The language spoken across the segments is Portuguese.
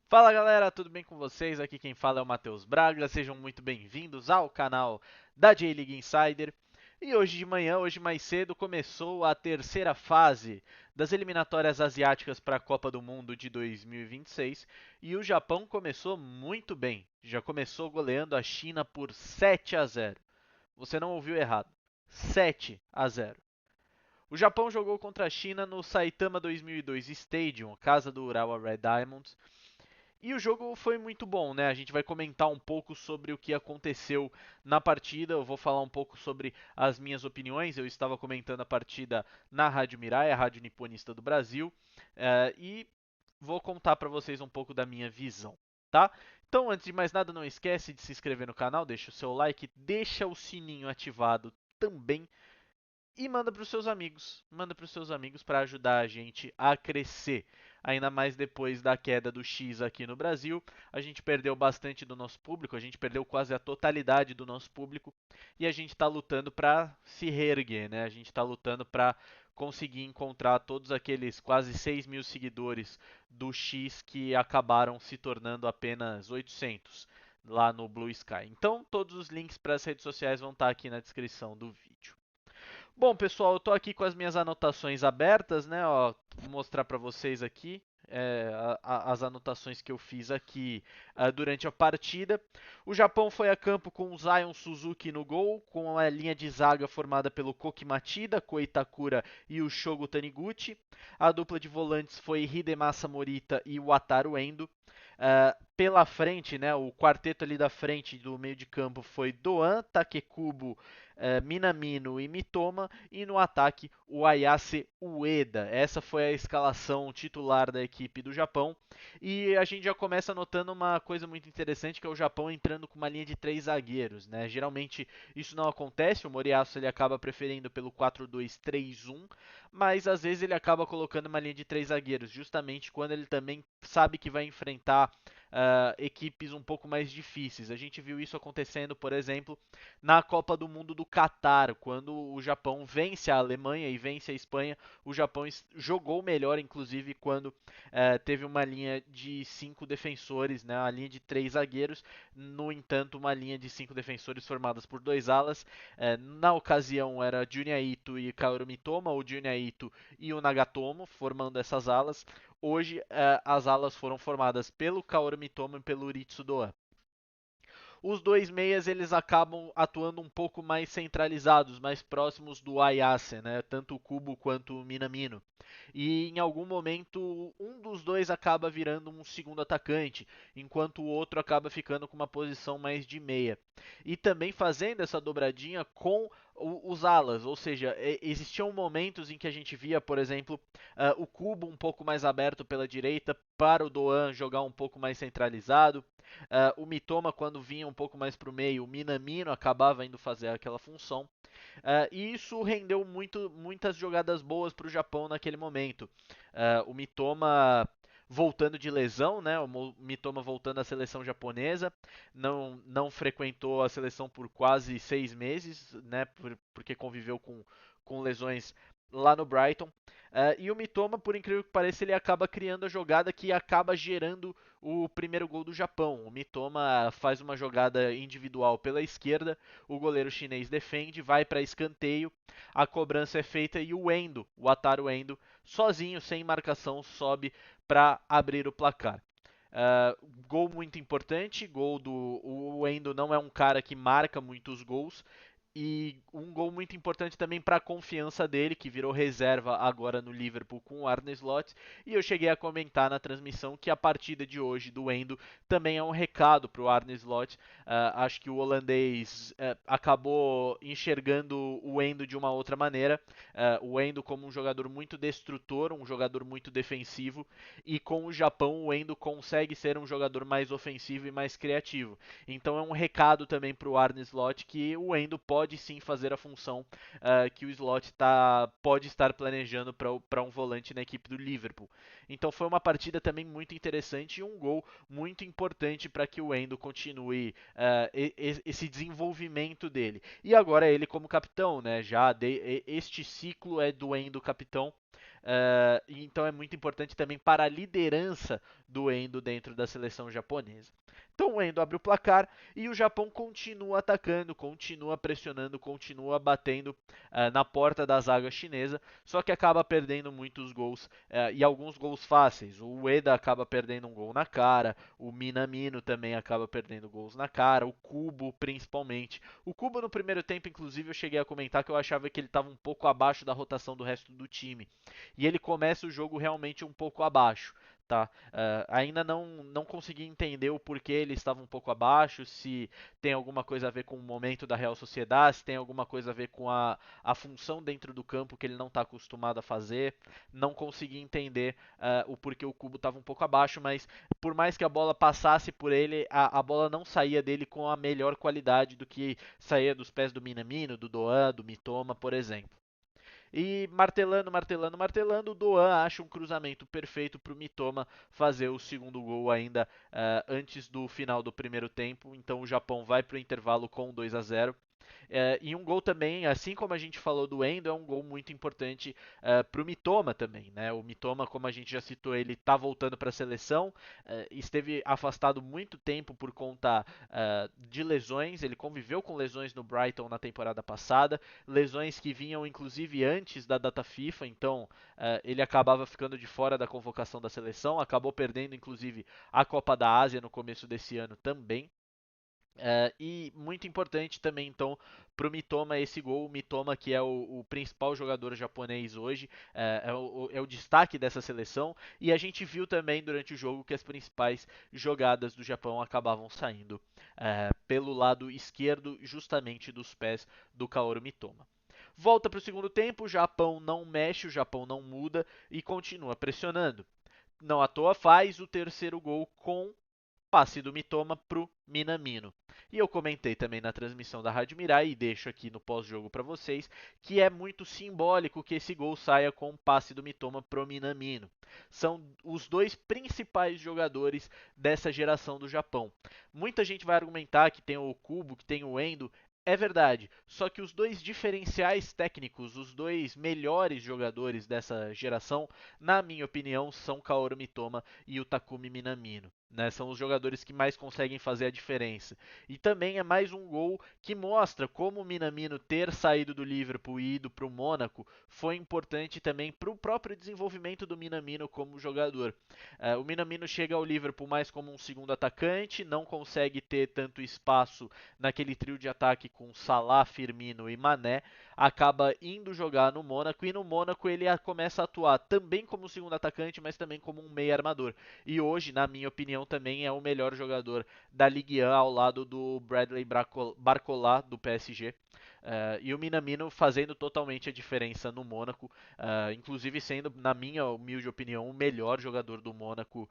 Fala galera, tudo bem com vocês? Aqui quem fala é o Matheus Braga, sejam muito bem-vindos ao canal da J-League Insider. E hoje de manhã, hoje mais cedo, começou a terceira fase das eliminatórias asiáticas para a Copa do Mundo de 2026 e o Japão começou muito bem, já começou goleando a China por 7 a 0. Você não ouviu errado, 7 a 0. O Japão jogou contra a China no Saitama 2002 Stadium, casa do Urawa Red Diamonds, e o jogo foi muito bom, né? A gente vai comentar um pouco sobre o que aconteceu na partida. Eu vou falar um pouco sobre as minhas opiniões. Eu estava comentando a partida na Rádio Mirai, a rádio niponista do Brasil, e vou contar para vocês um pouco da minha visão, tá? Então, antes de mais nada, não esquece de se inscrever no canal, deixa o seu like, deixa o sininho ativado também e manda para os seus amigos. Manda para os seus amigos para ajudar a gente a crescer. Ainda mais depois da queda do X aqui no Brasil, a gente perdeu bastante do nosso público, a gente perdeu quase a totalidade do nosso público e a gente está lutando para se reerguer, né? A gente está lutando para conseguir encontrar todos aqueles quase 6 mil seguidores do X que acabaram se tornando apenas 800 lá no Blue Sky. Então, todos os links para as redes sociais vão estar aqui na descrição do vídeo. Bom, pessoal, eu estou aqui com as minhas anotações abertas, né? Ó, vou mostrar para vocês aqui as anotações que eu fiz aqui durante a partida. O Japão foi a campo com o Zion Suzuki no gol, com a linha de zaga formada pelo Koki Machida, Ko Itakura e o Shogo Taniguchi. A dupla de volantes foi Hidemasa Morita e Wataru Endo. Pela frente, né, o quarteto ali da frente do meio de campo foi Doan, Takekubo, Minamino e Mitoma, e no ataque o Ayase Ueda. Essa foi a escalação titular da equipe do Japão. E a gente já começa notando uma coisa muito interessante, que é o Japão entrando com uma linha de três zagueiros, né? Geralmente isso não acontece, o Moriyasu ele acaba preferindo pelo 4-2-3-1, mas às vezes ele acaba colocando uma linha de três zagueiros, justamente quando ele também sabe que vai enfrentar equipes um pouco mais difíceis. A gente viu isso acontecendo, por exemplo, na Copa do Mundo do Catar, quando o Japão vence a Alemanha e vence a Espanha. O Japão jogou melhor, inclusive, quando teve uma linha de cinco defensores, né, a linha de três zagueiros. No entanto, uma linha de cinco defensores formadas por dois alas. Na ocasião, era Junya Ito e Kaoru Mitoma, ou Junya Ito e o Nagatomo, formando essas alas. Hoje, as alas foram formadas pelo Kaoru Mitoma e pelo Uritsu Doan. Os dois meias eles acabam atuando um pouco mais centralizados, mais próximos do Ayase, né? Tanto o Kubo quanto o Minamino. E em algum momento um dos dois acaba virando um segundo atacante, enquanto o outro acaba ficando com uma posição mais de meia. E também fazendo essa dobradinha com os alas, ou seja, existiam momentos em que a gente via, por exemplo, o Kubo um pouco mais aberto pela direita para o Doan jogar um pouco mais centralizado. O Mitoma, quando vinha um pouco mais para o meio, o Minamino acabava indo fazer aquela função. E isso rendeu muitas jogadas boas para o Japão naquele momento. O Mitoma voltando de lesão, né? O Mitoma voltando à seleção japonesa, não frequentou a seleção por quase 6 meses, né? Porque conviveu com lesões lá no Brighton. E o Mitoma, por incrível que pareça, ele acaba criando a jogada que acaba gerando o primeiro gol do Japão. O Mitoma faz uma jogada individual pela esquerda, o goleiro chinês defende, vai para escanteio, a cobrança é feita e o Endo, o Wataru Endo, sozinho, sem marcação, sobe para abrir o placar. Gol muito importante, gol do o Endo não é um cara que marca muitos gols, e um gol muito importante também para a confiança dele, que virou reserva agora no Liverpool com o Arne Slot. E eu cheguei a comentar na transmissão que a partida de hoje do Endo também é um recado para o Arne Slot. Acho que o holandês acabou enxergando o Endo de uma outra maneira. O Endo como um jogador muito destrutor, um jogador muito defensivo. E com o Japão, o Endo consegue ser um jogador mais ofensivo e mais criativo. Então é um recado também para o Arne Slot que o Endo pode sim fazer a função que o Slot pode estar planejando para um volante na equipe do Liverpool. Então foi uma partida também muito interessante e um gol muito importante para que o Endo continue esse desenvolvimento dele. E agora ele como capitão, né? Este ciclo é do Endo capitão. e então é muito importante também para a liderança do Endo dentro da seleção japonesa. Então o Endo abre o placar e o Japão continua atacando, continua pressionando, continua batendo na porta da zaga chinesa, só que acaba perdendo muitos gols e alguns gols fáceis. O Ueda acaba perdendo um gol na cara, o Minamino também acaba perdendo gols na cara, o Kubo principalmente. O Kubo no primeiro tempo, inclusive, eu cheguei a comentar que eu achava que ele estava um pouco abaixo da rotação do resto do time. E ele começa o jogo realmente um pouco abaixo. Tá? Ainda não consegui entender o porquê ele estava um pouco abaixo, se tem alguma coisa a ver com o momento da Real Sociedade, se tem alguma coisa a ver com a função dentro do campo que ele não está acostumado a fazer. Não consegui entender o porquê o Cubo estava um pouco abaixo, mas por mais que a bola passasse por ele, a bola não saía dele com a melhor qualidade do que saía dos pés do Minamino, do Doan, do Mitoma, por exemplo. E martelando, martelando, martelando, o Doan acha um cruzamento perfeito para o Mitoma fazer o segundo gol ainda antes do final do primeiro tempo. Então o Japão vai para o intervalo com 2-0. E um gol também, assim como a gente falou do Endo, é um gol muito importante para o Mitoma também. Né? O Mitoma, como a gente já citou, ele está voltando para a seleção, esteve afastado muito tempo por conta de lesões, ele conviveu com lesões no Brighton na temporada passada, lesões que vinham inclusive antes da data FIFA, então ele acabava ficando de fora da convocação da seleção, acabou perdendo inclusive a Copa da Ásia no começo desse ano também. E muito importante também, então, para o Mitoma esse gol. O Mitoma, que é o principal jogador japonês hoje, é o destaque dessa seleção. E a gente viu também durante o jogo que as principais jogadas do Japão acabavam saindo pelo lado esquerdo, justamente dos pés do Kaoru Mitoma. Volta para o segundo tempo, o Japão não mexe, o Japão não muda e continua pressionando. Não à toa faz o terceiro gol com passe do Mitoma pro Minamino. E eu comentei também na transmissão da Rádio Mirai e deixo aqui no pós-jogo para vocês que é muito simbólico que esse gol saia com o passe do Mitoma pro Minamino. São os dois principais jogadores dessa geração do Japão. Muita gente vai argumentar que tem o Kubo, que tem o Endo. É verdade, só que os dois diferenciais técnicos, os dois melhores jogadores dessa geração, na minha opinião, são Kaoru Mitoma e o Takumi Minamino. Né, são os jogadores que mais conseguem fazer a diferença. E também é mais um gol que mostra como o Minamino ter saído do Liverpool e ido para o Mônaco foi importante também para o próprio desenvolvimento do Minamino como jogador. O Minamino chega ao Liverpool mais como um segundo atacante, não consegue ter tanto espaço naquele trio de ataque com Salah, Firmino e Mané, acaba indo jogar no Mônaco e no Mônaco ele começa a atuar também como segundo atacante, mas também como um meio armador. E hoje, na minha opinião, também é o melhor jogador da Ligue 1 ao lado do Bradley Barcola do PSG. E o Minamino fazendo totalmente a diferença no Mônaco, inclusive sendo, na minha humilde opinião, o melhor jogador do Mônaco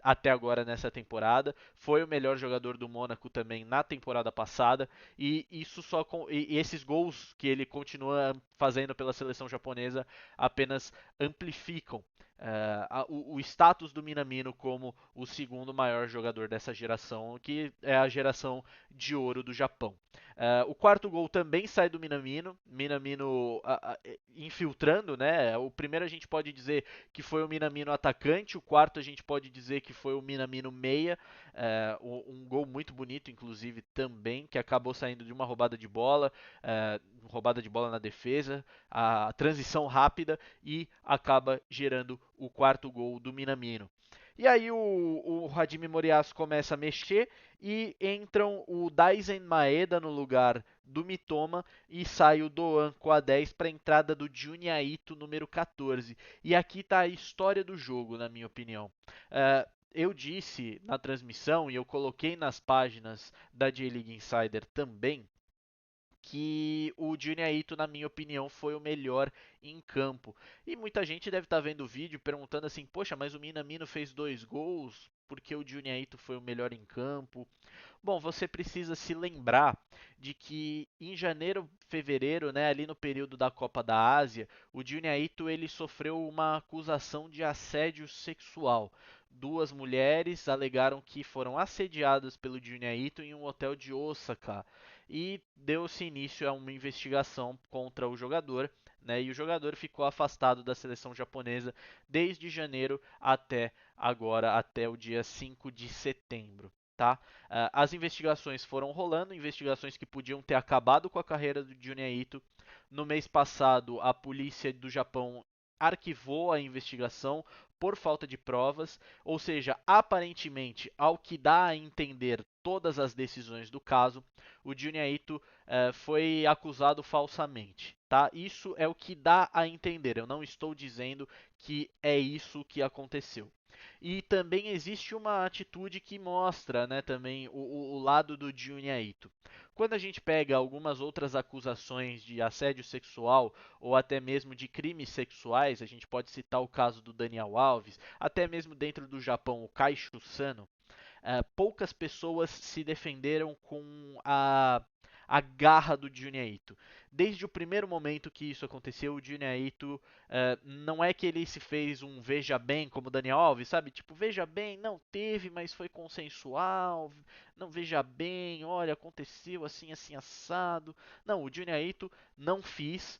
até agora nessa temporada. Foi o melhor jogador do Mônaco também na temporada passada, e isso e esses gols que ele continua fazendo pela seleção japonesa apenas amplificam o status do Minamino como o segundo maior jogador dessa geração, que é a geração de ouro do Japão. O quarto gol também sai do Minamino, Minamino infiltrando, né? O primeiro a gente pode dizer que foi o Minamino atacante, o quarto a gente pode dizer que foi o Minamino meia, um gol muito bonito, inclusive, também, que acabou saindo de uma roubada de bola na defesa, a transição rápida e acaba gerando o quarto gol do Minamino. E aí o Hajime Moriyasu começa a mexer e entram o Daisen Maeda no lugar do Mitoma e sai o Doan com a 10 para a entrada do Junya Ito, número 14. E aqui está a história do jogo, na minha opinião. Eu disse na transmissão e eu coloquei nas páginas da J-League Insider também que o Junya Ito, na minha opinião, foi o melhor em campo. E muita gente deve estar vendo o vídeo perguntando assim: poxa, mas o Minamino fez 2 gols, porque o Junya Ito foi o melhor em campo? Bom, você precisa se lembrar de que em janeiro, fevereiro, né, ali no período da Copa da Ásia, o Junya Ito ele sofreu uma acusação de assédio sexual. Duas mulheres alegaram que foram assediadas pelo Junya Ito em um hotel de Osaka e deu-se início a uma investigação contra o jogador. né? E o jogador ficou afastado da seleção japonesa desde janeiro até agora, até o dia 5 de setembro. Tá? As investigações foram rolando, investigações que podiam ter acabado com a carreira do Junya Ito. No mês passado, a polícia do Japão arquivou a investigação por falta de provas, ou seja, aparentemente, ao que dá a entender todas as decisões do caso, o Junya Ito foi acusado falsamente. Tá? Isso é o que dá a entender. Eu não estou dizendo que é isso que aconteceu. E também existe uma atitude que mostra, né, também o lado do Junya Ito. Quando a gente pega algumas outras acusações de assédio sexual ou até mesmo de crimes sexuais, a gente pode citar o caso do Daniel Alves, até mesmo dentro do Japão, o Kaishu Sano. Poucas pessoas se defenderam com a garra do Junya Ito. Desde o primeiro momento que isso aconteceu, o Junya Ito não é que ele se fez um veja bem como o Daniel Alves, sabe? Tipo, veja bem, não teve, mas foi consensual. Não, veja bem, olha, aconteceu assim, assim, assado. Não, o Junya Ito não fiz,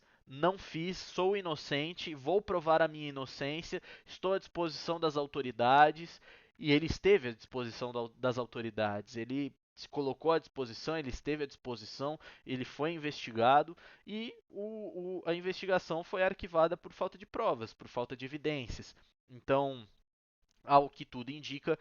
sou inocente, vou provar a minha inocência, estou à disposição das autoridades. E ele esteve à disposição das autoridades. Ele se colocou à disposição, ele esteve à disposição, ele foi investigado e a investigação foi arquivada por falta de provas, por falta de evidências. Então, ao que tudo indica,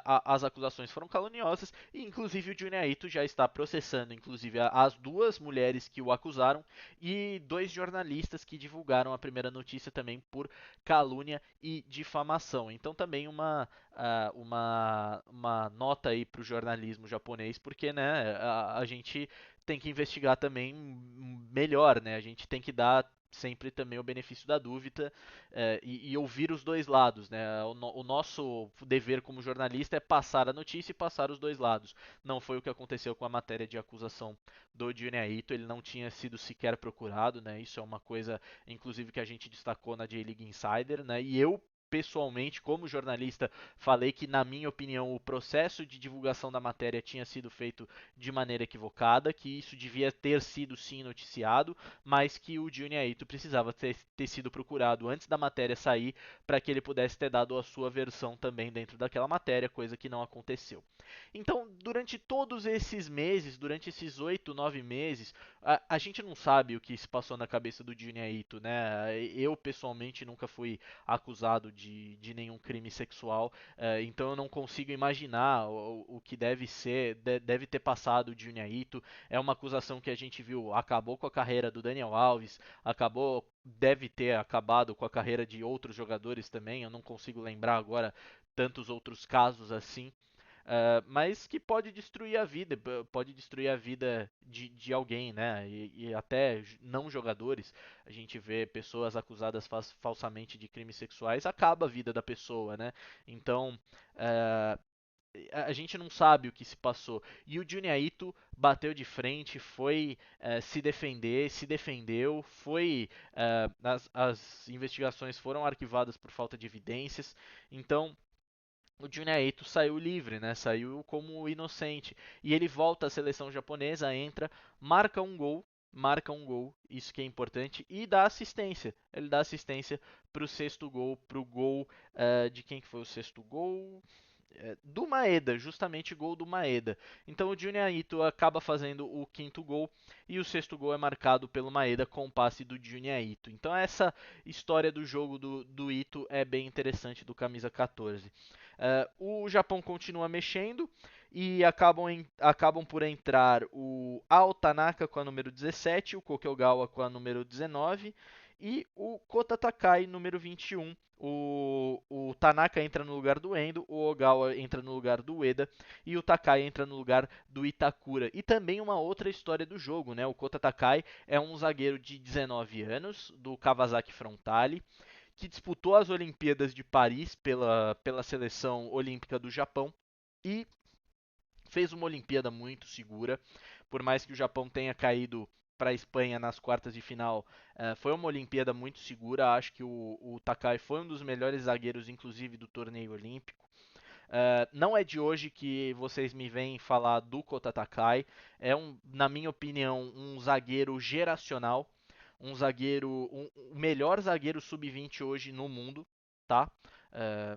as acusações foram caluniosas e, inclusive, o Junya Ito já está processando, inclusive, as duas mulheres que o acusaram e dois jornalistas que divulgaram a primeira notícia também por calúnia e difamação. Então, também uma nota aí para o jornalismo japonês, porque né, a gente tem que investigar também melhor, né? A gente tem que dar sempre também o benefício da dúvida e ouvir os dois lados, né? O nosso dever como jornalista é passar a notícia e passar os dois lados. Não foi o que aconteceu com a matéria de acusação do Junya Ito, ele não tinha sido sequer procurado, né? Isso é uma coisa, inclusive, que a gente destacou na J-League Insider, né? E eu pessoalmente, como jornalista, falei que, na minha opinião, o processo de divulgação da matéria tinha sido feito de maneira equivocada, que isso devia ter sido sim noticiado, mas que o Junya Ito precisava ter sido procurado antes da matéria sair para que ele pudesse ter dado a sua versão também dentro daquela matéria, coisa que não aconteceu. Então, durante todos esses meses, durante esses 8, 9 meses, a gente não sabe o que se passou na cabeça do Junya Ito, né? Eu, pessoalmente, nunca fui acusado de nenhum crime sexual, então eu não consigo imaginar o que deve ser, deve ter passado o Junya Ito. É uma acusação que a gente viu, acabou com a carreira do Daniel Alves, deve ter acabado com a carreira de outros jogadores também, eu não consigo lembrar agora tantos outros casos assim. Mas que pode destruir a vida, pode destruir a vida de alguém, né? E até não jogadores. A gente vê pessoas acusadas falsamente de crimes sexuais, acaba a vida da pessoa, né? Então, uh, a gente não sabe o que se passou. E o Junya Ito bateu de frente, foi se defender, se defendeu, as investigações foram arquivadas por falta de evidências. Então, o Junya Ito saiu livre, né? Saiu como inocente. E ele volta à seleção japonesa, entra, marca um gol, isso que é importante, e dá assistência. Ele dá assistência para o sexto gol, para o gol de quem que foi o sexto gol? Do Maeda, justamente gol do Maeda. Então o Junya Ito acaba fazendo o quinto gol e o sexto gol é marcado pelo Maeda com o passe do Junya Ito. Então essa história do jogo do Ito é bem interessante do camisa 14. O Japão continua mexendo e acabam por entrar o Ao Tanaka com a número 17, o Kokeogawa com a número 19 e o Kota Takai, número 21. O Tanaka entra no lugar do Endo, o Ogawa entra no lugar do Ueda e o Takai entra no lugar do Itakura. E também uma outra história do jogo, né? O Kota Takai é um zagueiro de 19 anos, do Kawasaki Frontale, que disputou as Olimpíadas de Paris pela seleção olímpica do Japão e fez uma Olimpíada muito segura. Por mais que o Japão tenha caído para a Espanha nas quartas de final, foi uma Olimpíada muito segura. Acho que o Takai foi um dos melhores zagueiros, inclusive, do torneio olímpico. Não é de hoje que vocês me vêm falar do Kota Takai. Na minha opinião, um zagueiro geracional. o melhor zagueiro sub-20 hoje no mundo, tá? É,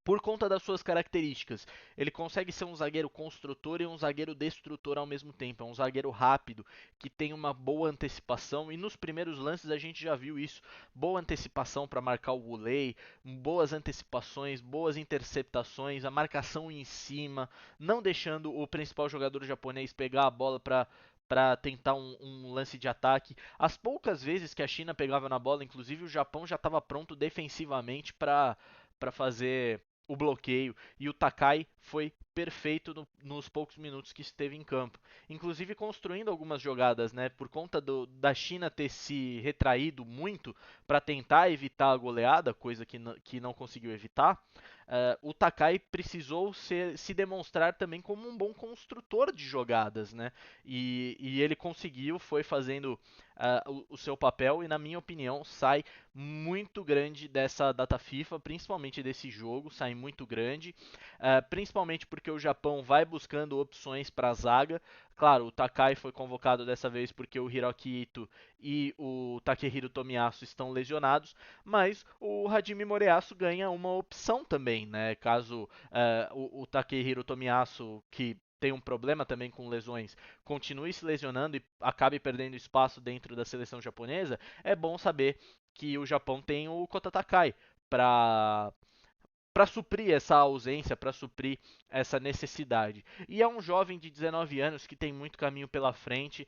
por conta das suas características. Ele consegue ser um zagueiro construtor e um zagueiro destrutor ao mesmo tempo. É um zagueiro rápido, que tem uma boa antecipação, e nos primeiros lances a gente já viu isso. Boa antecipação para marcar o volley, boas antecipações, boas interceptações, a marcação em cima, não deixando o principal jogador japonês pegar a bola para tentar um lance de ataque. As poucas vezes que a China pegava na bola, inclusive o Japão já estava pronto defensivamente para fazer o bloqueio, e o Takai foi perfeito nos poucos minutos que esteve em campo. Inclusive construindo algumas jogadas, né? Por conta da China ter se retraído muito para tentar evitar a goleada, coisa que não conseguiu evitar. O Takai precisou se demonstrar também como um bom construtor de jogadas, né? E ele conseguiu, foi fazendo o seu papel, e na minha opinião sai muito grande dessa data FIFA, principalmente desse jogo, sai muito grande, principalmente porque o Japão vai buscando opções para a zaga. Claro, o Takai foi convocado dessa vez porque o Hiroki Ito e o Takehiro Tomiyasu estão lesionados, mas o Hajime Moreasu ganha uma opção também, né? Caso o Takehiro Tomiyasu, que tem um problema também com lesões, continue se lesionando e acabe perdendo espaço dentro da seleção japonesa, é bom saber que o Japão tem o Kota Takai para suprir essa ausência, para suprir essa necessidade. E é um jovem de 19 anos que tem muito caminho pela frente,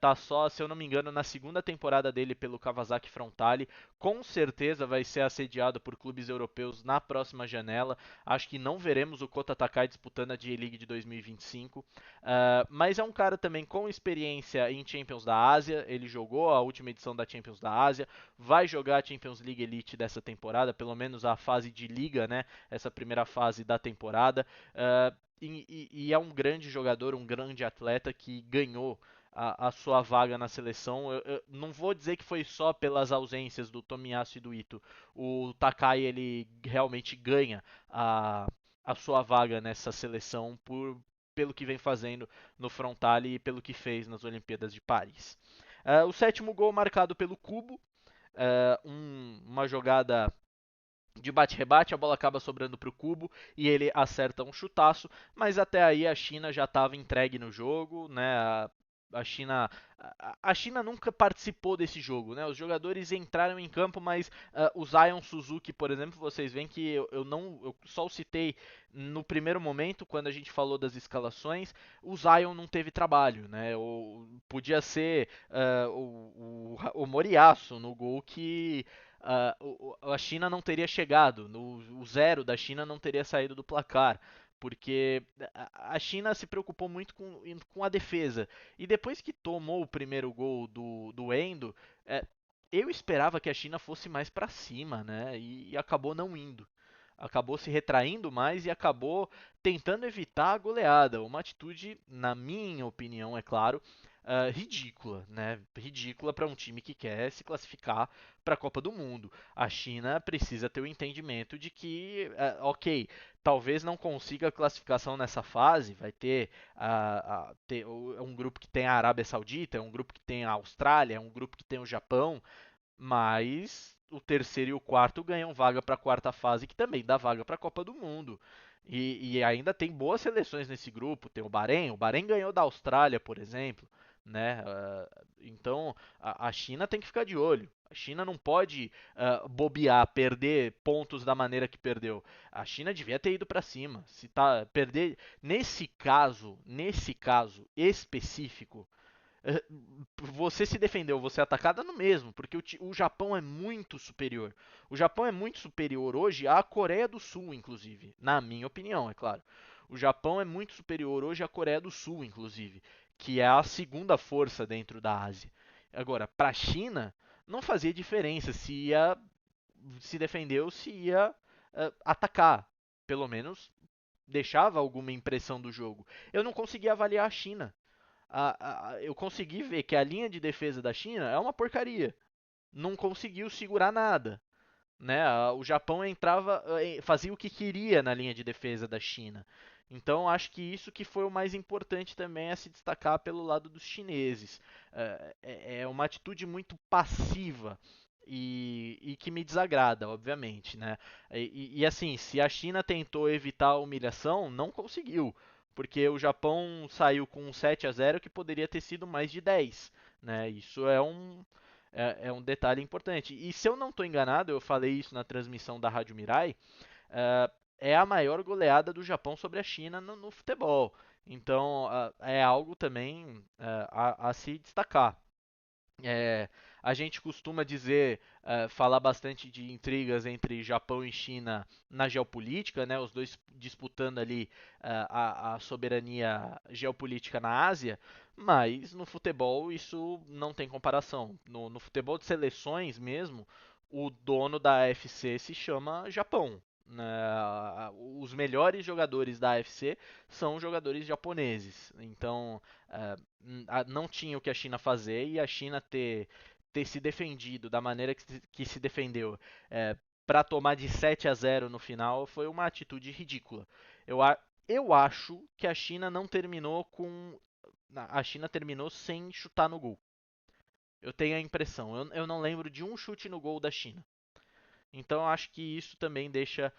tá só, se eu não me engano, na segunda temporada dele pelo Kawasaki Frontale, com certeza vai ser assediado por clubes europeus na próxima janela. Acho que não veremos o Kota Takai disputando a J-League de 2025, mas é um cara também com experiência em Champions da Ásia, ele jogou a última edição da Champions da Ásia, vai jogar a Champions League Elite dessa temporada, pelo menos a fase de liga, né? Essa primeira fase da temporada. E é um grande jogador, um grande atleta que ganhou a sua vaga na seleção. Eu não vou dizer que foi só pelas ausências do Tomiyasu e do Ito. O Takai ele realmente ganha a sua vaga nessa seleção pelo que vem fazendo no Frontale e pelo que fez nas Olimpíadas de Paris. O sétimo gol marcado pelo Kubo, uma jogada de bate-rebate, a bola acaba sobrando para o Cubo e ele acerta um chutaço, mas até aí a China já estava entregue no jogo, né? A China, a China nunca participou desse jogo, né? Os jogadores entraram em campo, mas o Zion Suzuki, por exemplo, vocês veem que eu só o citei no primeiro momento quando a gente falou das escalações. O Zion não teve trabalho, né? Podia ser o Moriaço no gol que a China não teria chegado, o zero da China não teria saído do placar, porque a China se preocupou muito com a defesa. E depois que tomou o primeiro gol do Endo, eu esperava que a China fosse mais para cima, né? E acabou não indo. Acabou se retraindo mais e acabou tentando evitar a goleada. Uma atitude, na minha opinião, é claro, ridícula, né? Ridícula para um time que quer se classificar para a Copa do Mundo. A China precisa ter o entendimento de que, ok, talvez não consiga a classificação nessa fase, vai ter, um grupo que tem a Arábia Saudita, é um grupo que tem a Austrália, é um grupo que tem o Japão, mas o terceiro e o quarto ganham vaga para a quarta fase, que também dá vaga para a Copa do Mundo. E ainda tem boas seleções nesse grupo. Tem o Bahrein ganhou da Austrália, por exemplo, né? Então a China tem que ficar de olho. A China não pode bobear, perder pontos da maneira que perdeu. A China devia ter ido para cima. Se tá perder nesse caso específico, você se defendeu, você é atacada no mesmo, porque o Japão é muito superior. O Japão é muito superior hoje à Coreia do Sul, inclusive, na minha opinião, é claro. O Japão é muito superior hoje à Coreia do Sul, inclusive, que é a segunda força dentro da Ásia. Agora, para a China, não fazia diferença se ia se defender ou se ia atacar. Pelo menos deixava alguma impressão do jogo. Eu não conseguia avaliar a China. Eu consegui ver que a linha de defesa da China é uma porcaria. Não conseguiu segurar nada. né? O Japão entrava, fazia o que queria na linha de defesa da China. Então, acho que isso que foi o mais importante também a se destacar pelo lado dos chineses. É uma atitude muito passiva e que me desagrada, obviamente, né? E assim, se a China tentou evitar a humilhação, não conseguiu, porque o Japão saiu com um 7-0 que poderia ter sido mais de 10, né? Isso é um detalhe importante. E se eu não estou enganado, eu falei isso na transmissão da Rádio Mirai, é, é a maior goleada do Japão sobre a China no futebol. Então, é algo também a se destacar. É, a gente costuma dizer, falar bastante de intrigas entre Japão e China na geopolítica, né? Os dois disputando ali a soberania geopolítica na Ásia, mas no futebol isso não tem comparação. No futebol de seleções mesmo, o dono da AFC se chama Japão. Né? Os melhores jogadores da AFC são jogadores japoneses. Então, não tinha o que a China fazer e a China ter se defendido da maneira que se defendeu para tomar de 7-0 no final foi uma atitude ridícula. Eu acho que a China não terminou com. A China terminou sem chutar no gol. Eu tenho a impressão. Eu não lembro de um chute no gol da China. Então eu acho que isso também deixa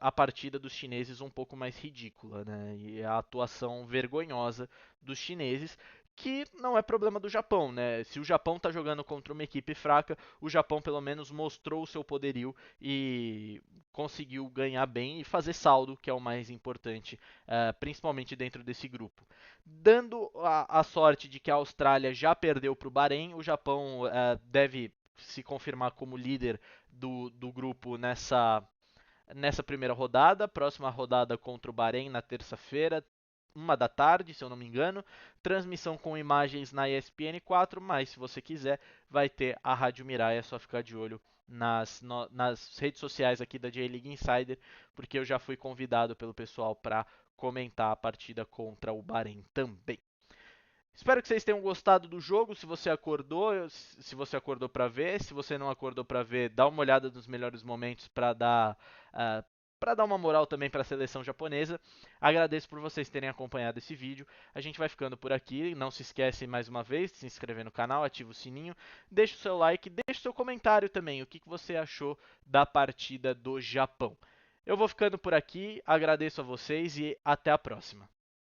a partida dos chineses um pouco mais ridícula, né? E a atuação vergonhosa dos chineses, que não é problema do Japão, né? Se o Japão está jogando contra uma equipe fraca, o Japão pelo menos mostrou o seu poderio e conseguiu ganhar bem e fazer saldo, que é o mais importante, principalmente dentro desse grupo. Dando a sorte de que a Austrália já perdeu para o Bahrein, o Japão deve se confirmar como líder do grupo nessa primeira rodada. Próxima rodada contra o Bahrein na terça-feira, 1 da tarde, se eu não me engano. Transmissão com imagens na ESPN 4, mas se você quiser, vai ter a Rádio Mirai, é só ficar de olho nas redes sociais aqui da J-League Insider, porque eu já fui convidado pelo pessoal para comentar a partida contra o Bahrein também. Espero que vocês tenham gostado do jogo. Se você acordou para ver, se você não acordou para ver, dá uma olhada nos melhores momentos uh, para dar uma moral também para a seleção japonesa. Agradeço por vocês terem acompanhado esse vídeo. A gente vai ficando por aqui. Não se esquece mais uma vez de se inscrever no canal, ativa o sininho, deixa o seu like, deixa o seu comentário também. O que você achou da partida do Japão? Eu vou ficando por aqui. Agradeço a vocês e até a próxima.